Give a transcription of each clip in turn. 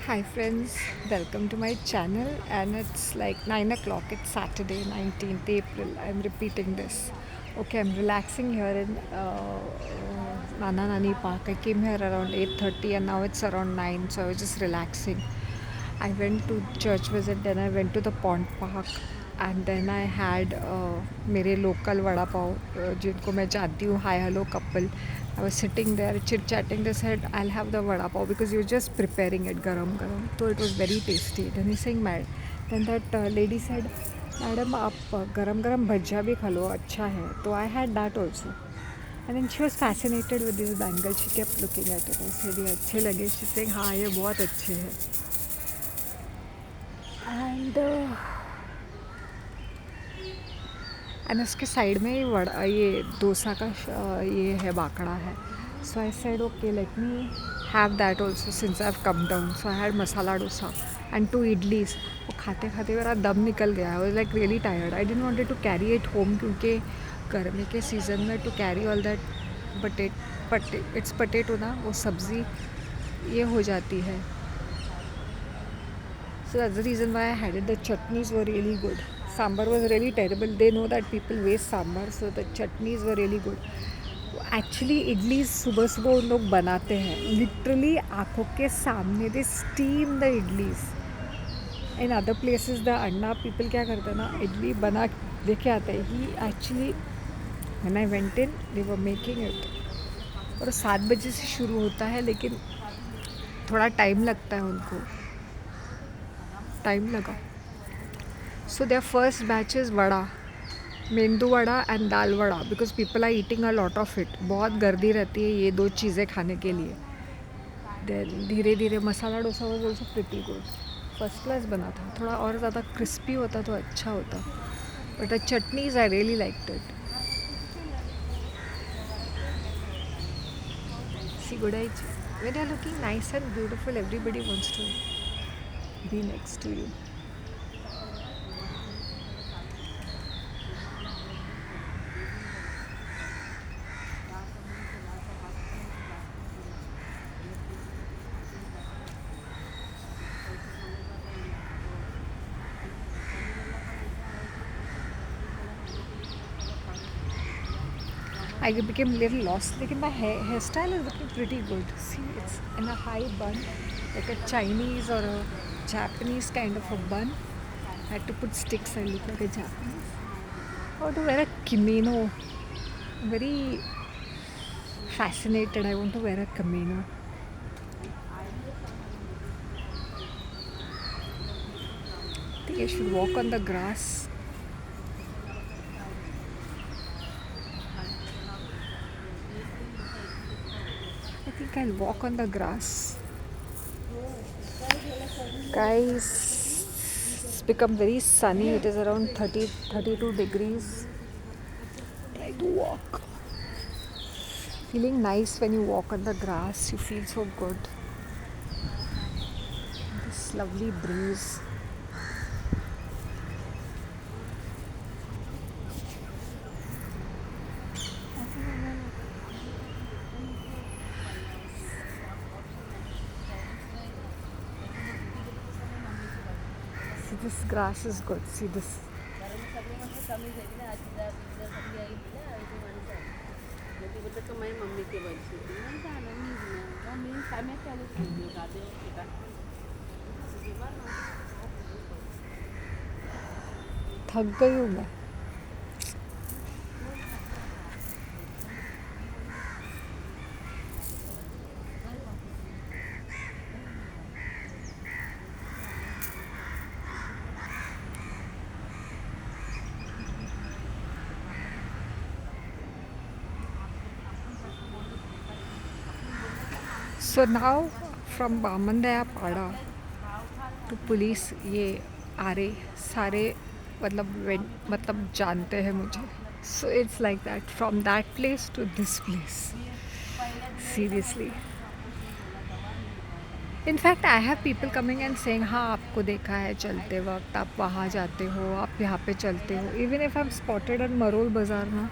Hi friends, welcome to my channel and it's like 9 o'clock. It's Saturday 19th April. I'm repeating this. Okay, I'm relaxing here in Nana Nani Park. I came here around 8:30 and now it's around 9, so I was just relaxing. I went to church visit, then I went to the pond park and then I had मेरे local vada pav जिनको मैं जानती हूँ hi hello couple. I was sitting there chit chatting. They said I'll have the vada pav because you're just preparing it garam garam. So it was very tasty. Then he's saying mad. Then that lady said, Madam आप गरम गरम भजिया भी खा लो अच्छा है. So I had that also. And then she was fascinated with this bangle. She kept looking at it. I said ये अच्छे लगे. She's saying हाँ ये बहुत अच्छे हैं. एंड एंड उसके साइड में ये वड़ा ये डोसा का ये है बाकड़ा है. So I said okay let me have that also since I have come down. So I had masala dosa and two idlis. वो खाते खाते मेरा दम निकल गया. I was like really tired. I didn't wanted to carry it home क्योंकि गर्मी के सीज़न में to carry all that it's potato ना वो सब्ज़ी ये हो जाती है. So that's the reason why I had it. The chutneys were really good. Sambar was really terrible. They know that people waste sambar, so the chutneys were really good. Actually idli सुबह सुबह उन लोग बनाते हैं लिटरली आँखों के सामने. They steam the idlis. In other places the anna people क्या करते हैं ना इडली बना लेके आते हैं. He actually when I went in they were making it. और 7 बजे से शुरू होता है लेकिन थोड़ा टाइम लगता है उनको. टाइम लगा. So their first batch is vada, medu vada and dal vada because people are eating a lot of it. बहुत गर्दी रहती है ये दो चीज़ें खाने के लिए. देन धीरे धीरे masala dosa was also pretty good. First class बना था. थोड़ा और ज़्यादा क्रिस्पी होता तो अच्छा होता. But the chutneys I really liked it. See good I when you're looking nice and beautiful everybody wants to be next to you. I became a little lost. Like my hairstyle is looking pretty good. See, it's in a high bun, like a Chinese or a Japanese kind of a bun. I had to put sticks. I look like a Japanese. How to wear a kimono? Very fascinated. I want to wear a kimono. I think I should walk on the grass. I think I'll walk on the grass. Guys, it's become very sunny. It is around 32 degrees. Try to walk. Feeling nice when you walk on the grass. You feel so good. This lovely breeze. See, this grass is good. See this. थक गई हूँ मैं. So now from बामनदया पाड़ा to police ये आ रहे सारे मतलब जानते हैं मुझे. So it's like that from that place to this place. Seriously. In fact, I have people coming and saying हाँ आपको देखा है चलते वक्त आप वहाँ जाते हो आप यहाँ पे चलते हो. Even if I'm spotted at Marol Bazaar ना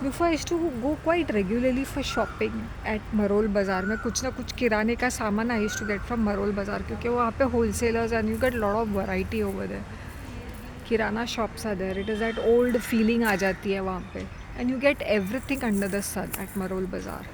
before I to go quite regularly for shopping at Marol Bazaar में कुछ ना कुछ किराने का सामान I to get from Marol Bazaar क्योंकि वहाँ पे whole sellers and you get lot of variety over there. Kirana shops are there. It is that old feeling आ जाती है वहाँ पे. And you get everything under the sun at Marol Bazaar.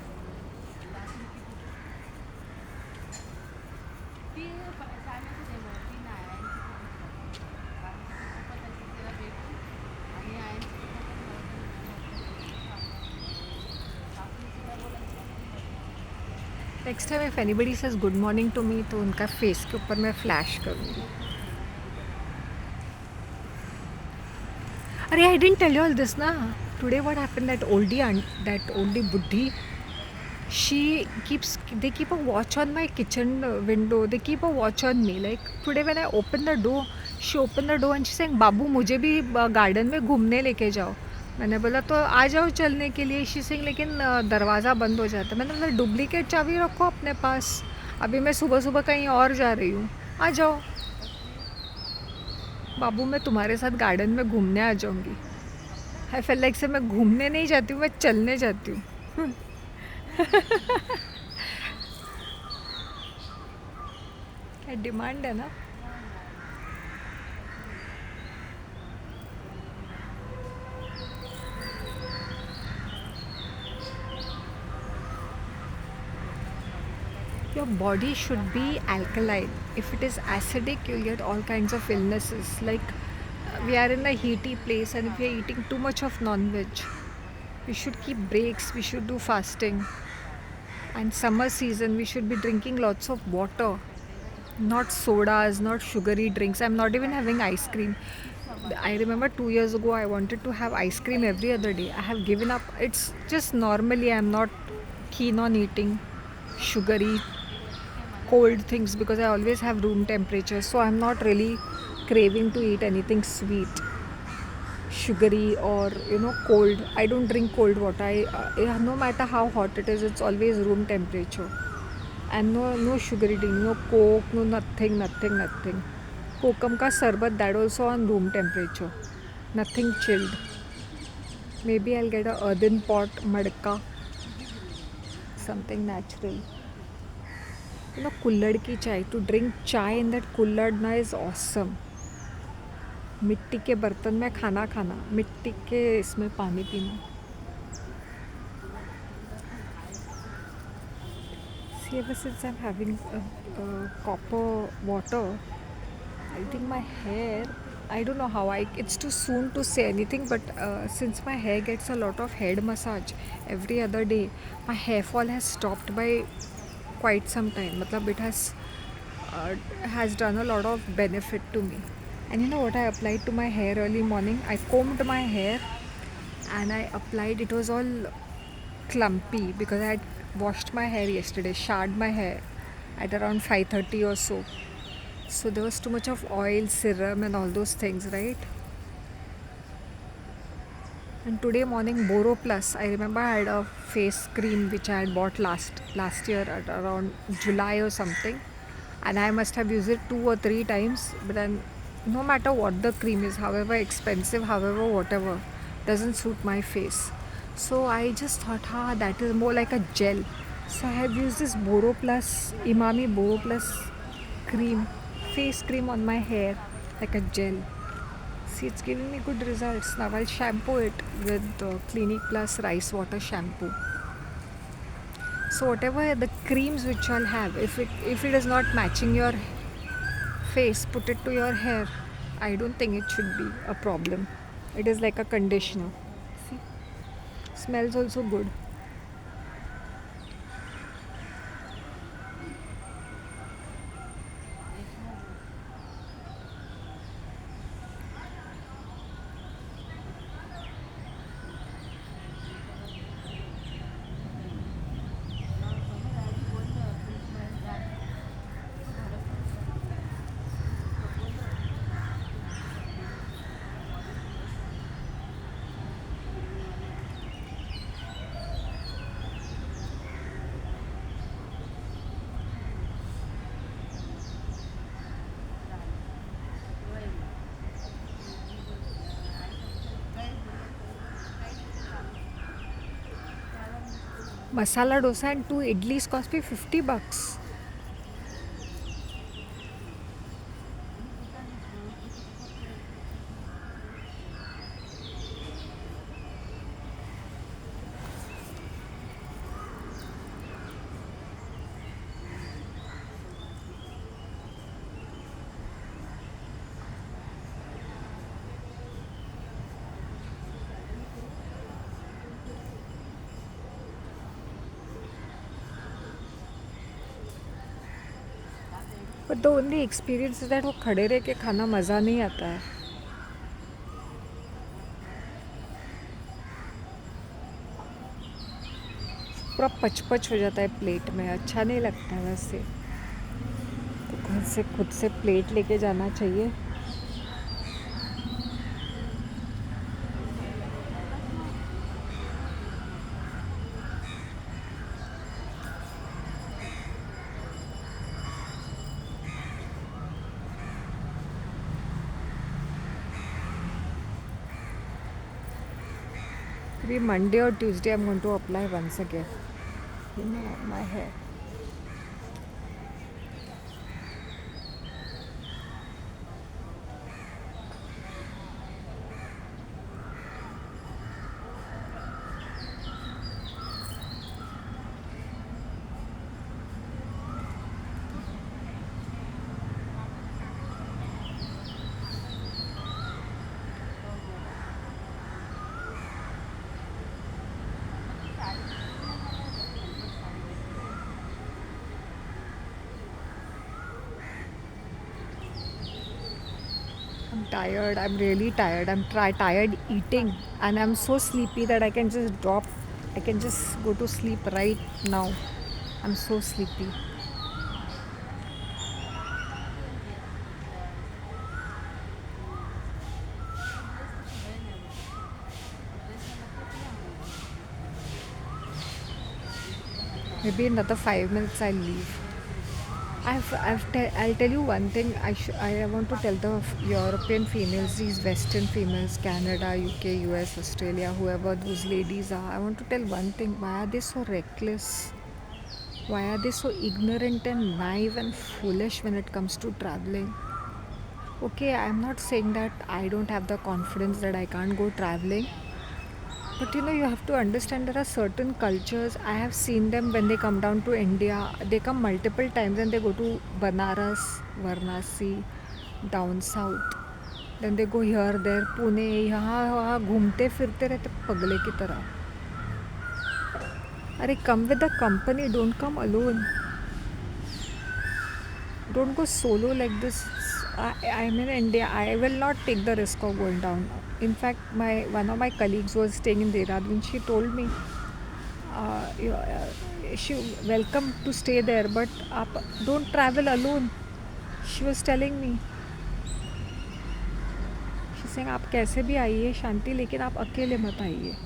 Next time if anybody says good morning to me तो उनका face के ऊपर मैं फ्लैश करूँगी. अरे I didn't tell you all this ना. Today what happened that oldie बुड्ढी. She keeps they keep a watch on my kitchen window. They keep a watch on me. Like today when I opened the door, she opened the door and she saying बाबू मुझे भी garden में घूमने लेके जाओ. मैंने बोला तो आ जाओ चलने के लिए. शी सिंग लेकिन दरवाज़ा बंद हो जाता. मैंने बोला डुप्लीकेट चाबी रखो अपने पास. अभी मैं सुबह सुबह कहीं और जा रही हूँ. आ जाओ बाबू, मैं तुम्हारे साथ गार्डन में घूमने आ जाऊँगी. आई फील लाइक से मैं घूमने नहीं जाती हूँ, मैं चलने जाती हूँ. क्या डिमांड है ना. Your body should be alkaline. If it is acidic, you'll get all kinds of illnesses. Like we are in a heaty place, and if we are eating too much of non-veg, we should keep breaks. We should do fasting. And summer season, we should be drinking lots of water, not sodas, not sugary drinks. I'm not even having ice cream. I remember 2 years ago I wanted to have ice cream every other day. I have given up. It's just normally I'm not keen on eating sugary cold things because I always have room temperature, so I'm not really craving to eat anything sweet, sugary, or cold. I don't drink cold water. No matter how hot it is, it's always room temperature. And no sugary drink, no coke, no nothing. Kokum ka sarbat, that also on room temperature, nothing chilled. Maybe I'll get a earthen pot madka, something natural. Kullad ki chai. To drink chai in that kullad na is awesome. मिट्टी के बर्तन में खाना खाना, मिट्टी के इसमें पानी पीना. See, ever since I'm having copper water, I think my hair, I don't know how it's too soon to say anything, but since my hair gets a lot of head massage every other day, my hair fall has stopped by quite some time. Matlab it has done a lot of benefit to me. And you know what I applied to my hair early morning? I combed my hair and I applied, it was all clumpy because I had washed my hair yesterday, showered my hair at around 5:30 or so. So there was too much of oil, serum and all those things, right? And today morning, Boro Plus, I remember I had a face cream which I had bought last year at around July or something, and I must have used it 2 or 3 times. But then no matter what the cream is, however expensive, however whatever, doesn't suit my face. So I just thought, that is more like a gel. So I have used this Boro Plus, Imami Boro Plus cream, face cream on my hair, like a gel. See, it's giving me good results. Now I'll shampoo it with Clinic Plus Rice Water Shampoo. So whatever the creams which I'll have, if it is not matching your face, put it to your hair. I don't think it should be a problem. It is like a conditioner. See, smells also good. Masala dosa and two idlis cost me $50. But the only experience is that वो खड़े रह के खाना मज़ा नहीं आता है. पूरा पच हो जाता है प्लेट में, अच्छा नहीं लगता है वैसे. तो घर से खुद से प्लेट लेके जाना चाहिए. Maybe Monday or Tuesday I'm going to apply once again. My hair. I'm tired. I'm really tired. I'm tired eating, and I'm so sleepy that I can just drop. I can just go to sleep right now. I'm so sleepy. Maybe another 5 minutes I'll leave. I'll tell you one thing. I want to tell the European females, these Western females, Canada, UK, US, Australia, whoever those ladies are. I want to tell one thing. Why are they so reckless? Why are they so ignorant and naive and foolish when it comes to traveling? Okay, I'm not saying that I don't have the confidence that I can't go traveling. But you have to understand there are certain cultures. I have seen them when they come down to India. They come multiple times and they go to Banaras, Varanasi, down south. Then they go here, there, Pune, यहाँ वहाँ घूमते फिरते रहते पगले की तरह. अरे come with a company, don't come alone. Don't go solo like this. I'm in India. I will not take the risk of going down. In fact, one of my colleagues was staying in Dehradun. She told me, she welcome to stay there, but don't travel alone. She was telling me. She's saying, आप कैसे भी आइए शांति, लेकिन आप अकेले मत आइए.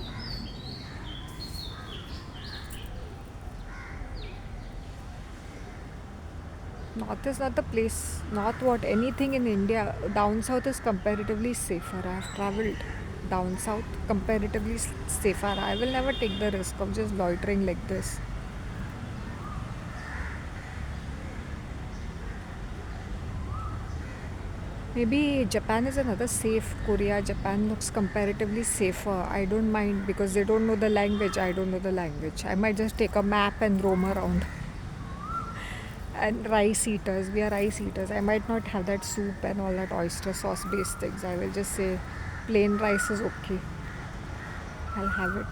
North is not the place. North, what, anything in India. Down south is comparatively safer. I have travelled down south, comparatively safer. I will never take the risk of just loitering like this. Maybe Japan is another safe. Korea, Japan looks comparatively safer. I don't mind because they don't know the language. I don't know the language. I might just take a map and roam around. And rice eaters, we are rice eaters. I might not have that soup and all that oyster sauce based things. I will just say plain rice is okay. I'll have it.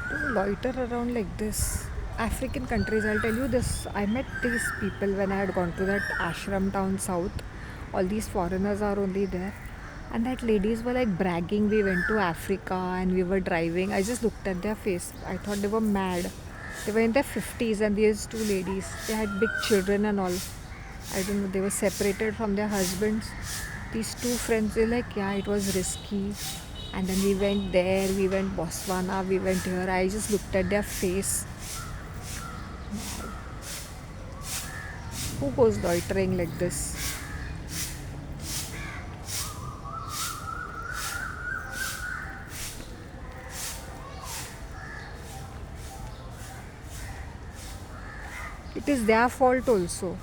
Don't loiter around like this. African countries, I'll tell you this. I met these people when I had gone to that ashram down south. All these foreigners are only there. And that ladies were like bragging. We went to Africa and we were driving. I just looked at their face. I thought they were mad. They were in their 50s and these two ladies. They had big children and all. I don't know. They were separated from their husbands. These two friends, they're like, yeah, it was risky. And then we went there. We went Botswana. We went here. I just looked at their face. Who goes loitering like this? It is their fault also.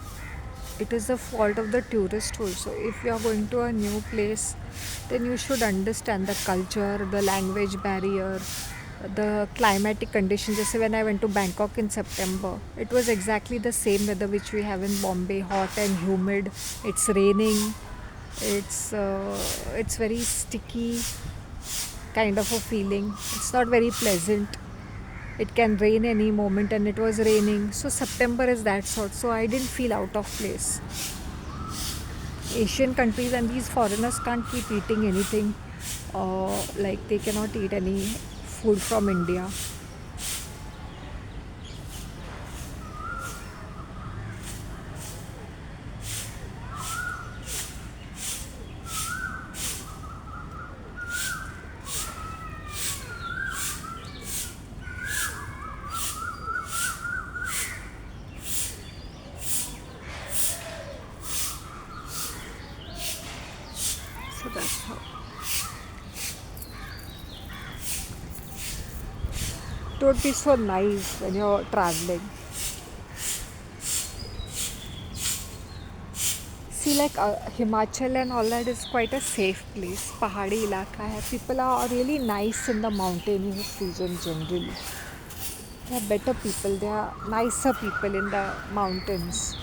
It is the fault of the tourist also. If you are going to a new place, then you should understand the culture, the language barrier, the climatic conditions. Just when I went to Bangkok in September, it was exactly the same weather which we have in Bombay, hot and humid. It's raining. It's very sticky kind of a feeling. It's not very pleasant. It can rain any moment, and it was raining. So September is that sort. So I didn't feel out of place. Asian countries and these foreigners can't keep eating anything. Like they cannot eat any food from India. So that's how. It would be so nice when you're traveling. See, like Himachal and all that is quite a safe place. Pahadi ilaka hai. People are really nice in the mountainous region generally. They are better people. They are nicer people in the mountains.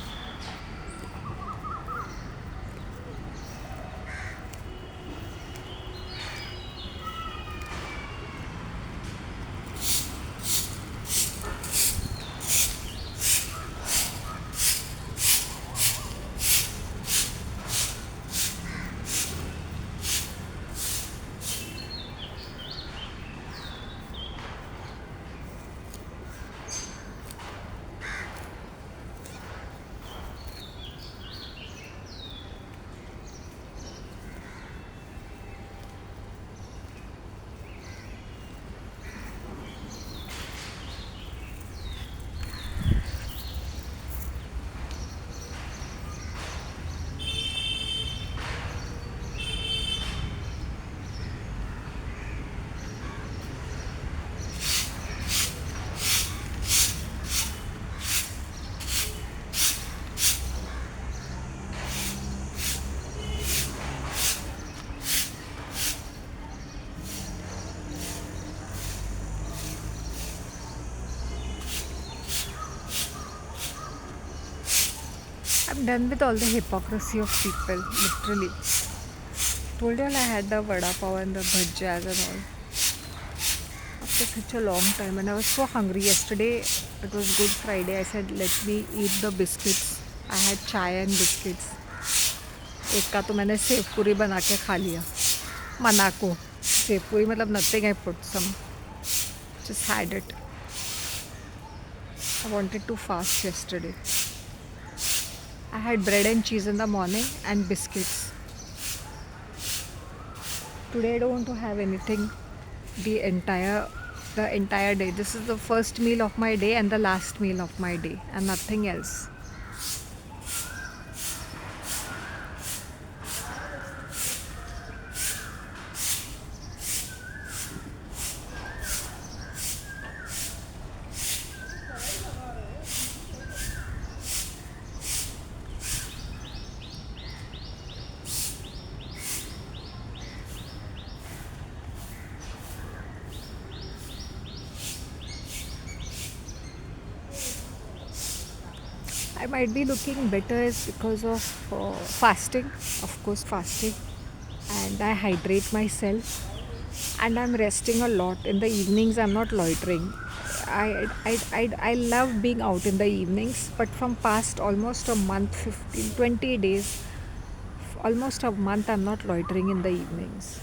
I'm done with all the hypocrisy of people, literally. Told you all I had the vada pav and the bhajjas and all. After such a long time, and I was so hungry yesterday. It was Good Friday. I said, let me eat the biscuits. I had chai and biscuits. एक का तो मैंने save पूरी बना के खा लिया. Manako. Save पूरी मतलब nothing I put some. Just had it. I wanted to fast yesterday. I had bread and cheese in the morning and biscuits. Today I don't want to have anything the entire day. This is the first meal of my day and the last meal of my day and nothing else. I might be looking better is because of fasting, of course, fasting, and I hydrate myself, and I'm resting a lot. In the evenings, I'm not loitering. I love being out in the evenings, but from past almost a month, 15, 20 days, almost a month, I'm not loitering in the evenings.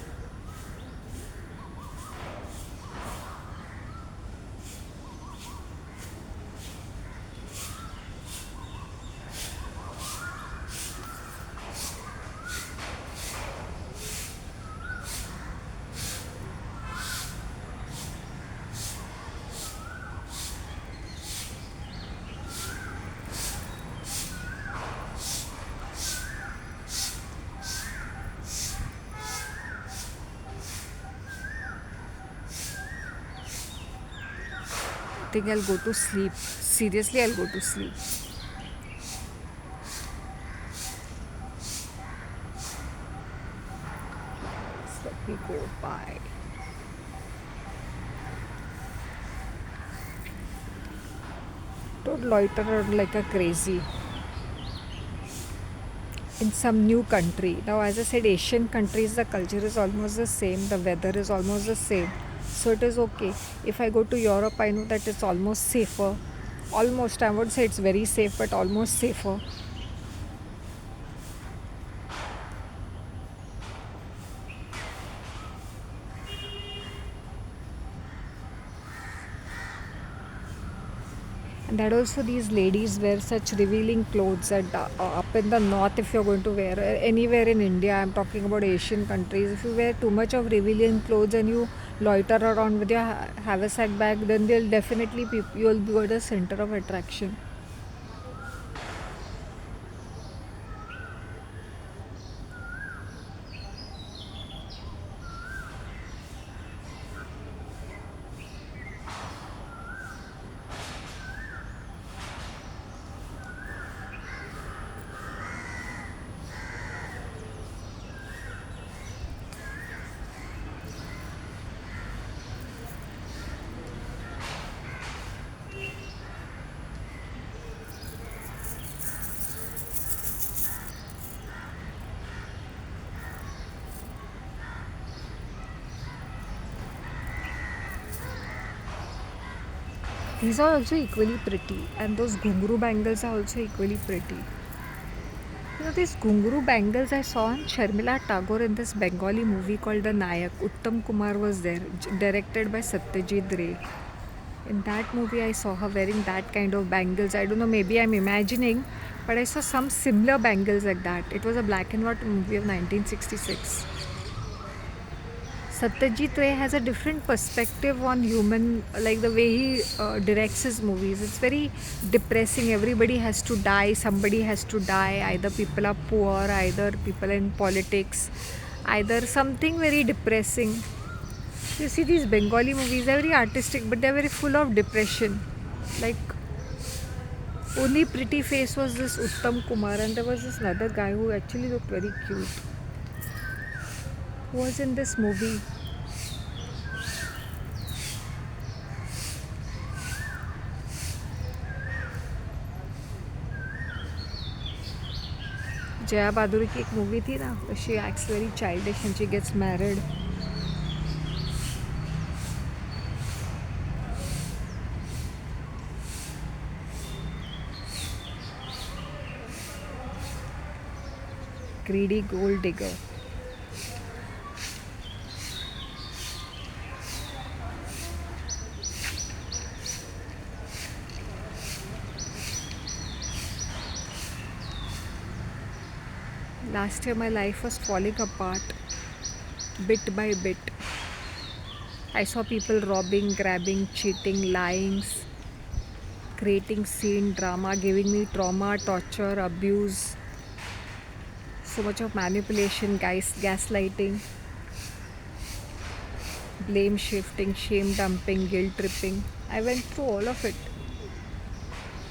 I think I'll go to sleep. Seriously, I'll go to sleep. We go by. Don't loiter around like a crazy in some new country. Now, as I said, Asian countries, the culture is almost the same, the weather is almost the same. So it is okay. If I go to Europe, I know that it's almost safer. Almost, I would say it's very safe, but almost safer. And that also these ladies wear such revealing clothes that up in the north, if you're going to wear anywhere in India, I'm talking about Asian countries, if you wear too much of revealing clothes and you loiter around with your haversack bag, then they'll definitely you'll be the center of attraction. These are also equally pretty, and those gunguru bangles are also equally pretty. You know, these gunguru bangles I saw on Sharmila Tagore in this Bengali movie called The Nayak. Uttam Kumar was there, directed by Satyajit Ray. In that movie, I saw her wearing that kind of bangles. I don't know, maybe I'm imagining, but I saw some similar bangles like that. It was a black and white movie of 1966. Satyajit Ray has a different perspective on human, like the way he directs his movies. It's very depressing. Everybody has to die, somebody has to die. Either people are poor, either people in politics, either something very depressing. You see these Bengali movies, they're very artistic, but they're very full of depression. Like, only pretty face was this Uttam Kumar, and there was this another guy who actually looked very cute. Who was in this movie? Jaya बहादुरी की एक movie थी ना, she acts very childish and she gets married. Greedy gold digger. Last year my life was falling apart bit by bit. I saw people robbing, grabbing, cheating, lying, creating scene, drama, giving me trauma, torture, abuse, so much of manipulation, gaslighting, blame shifting, shame dumping, guilt tripping. I went through all of it.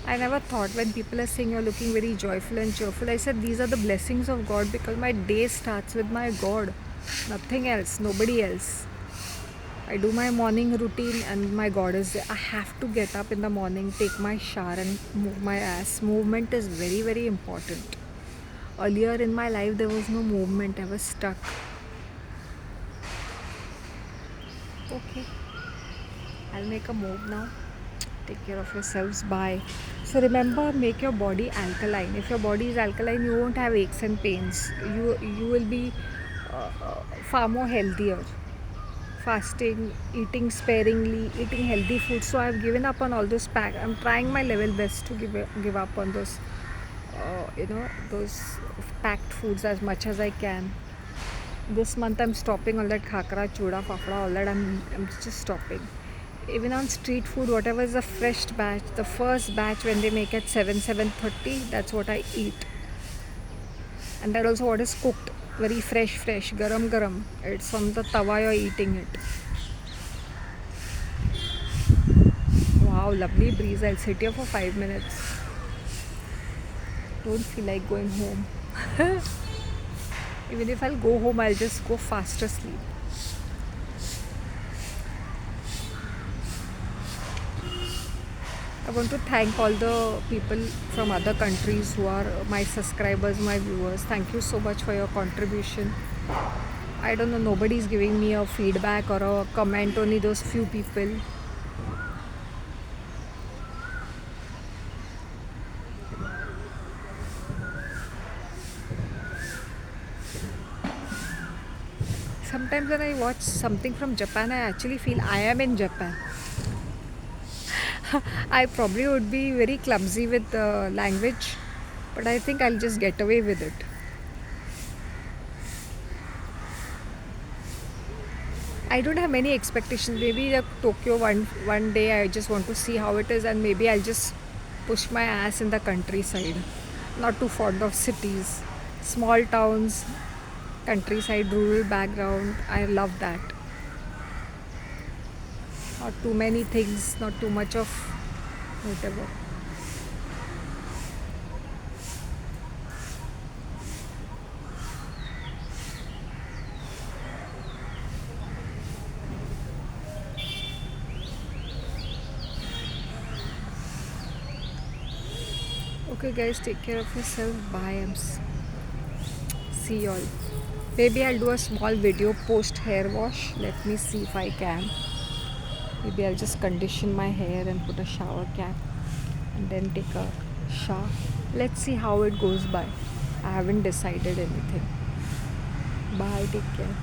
I never thought when people are saying you're looking very joyful and cheerful, I said these are the blessings of God because my day starts with my God. Nothing else, nobody else. I do my morning routine and my God is there. I have to get up in the morning, take my shower and move my ass. Movement is very, very important. Earlier in my life, there was no movement. I was stuck. Okay, I'll make a move now. Take care of yourselves. Bye. So remember, make your body alkaline. If your body is alkaline, you won't have aches and pains. You will be far more healthier. Fasting, eating sparingly, eating healthy food. So I've given up on all those pack. I'm trying my level best to give up on those, those packed foods as much as I can. This month I'm stopping all that khakra, chuda, fafda, all that. I'm just stopping. Even on street food, whatever is the fresh batch, the first batch when they make at 7:30, that's what I eat. And that also what is cooked, very fresh, garam garam. It's from the tawa you're eating it. Wow, lovely breeze. I'll sit here for 5 minutes. Don't feel like going home. Even if I'll go home, I'll just go fast asleep. want to thank all the people from other countries who are my subscribers, my viewers. Thank you so much for your contribution. I don't know, nobody's giving me a feedback or a comment, only those few people. Sometimes when I watch something from Japan, I actually feel I am in Japan. I probably would be very clumsy with the language, but I think I'll just get away with it. I don't have many expectations. Maybe the Tokyo one day I just want to see how it is, and maybe I'll just push my ass in the countryside. Not too fond of cities, small towns, countryside, rural background. I love that. Not too many things, not too much of whatever. Okay, guys, take care of yourself. Bye. See you all. Maybe I'll do a small video post hair wash. Let me see if I can. Maybe I'll just condition my hair and put a shower cap and then take a shower. Let's see how it goes by. I haven't decided anything. Bye. Take care.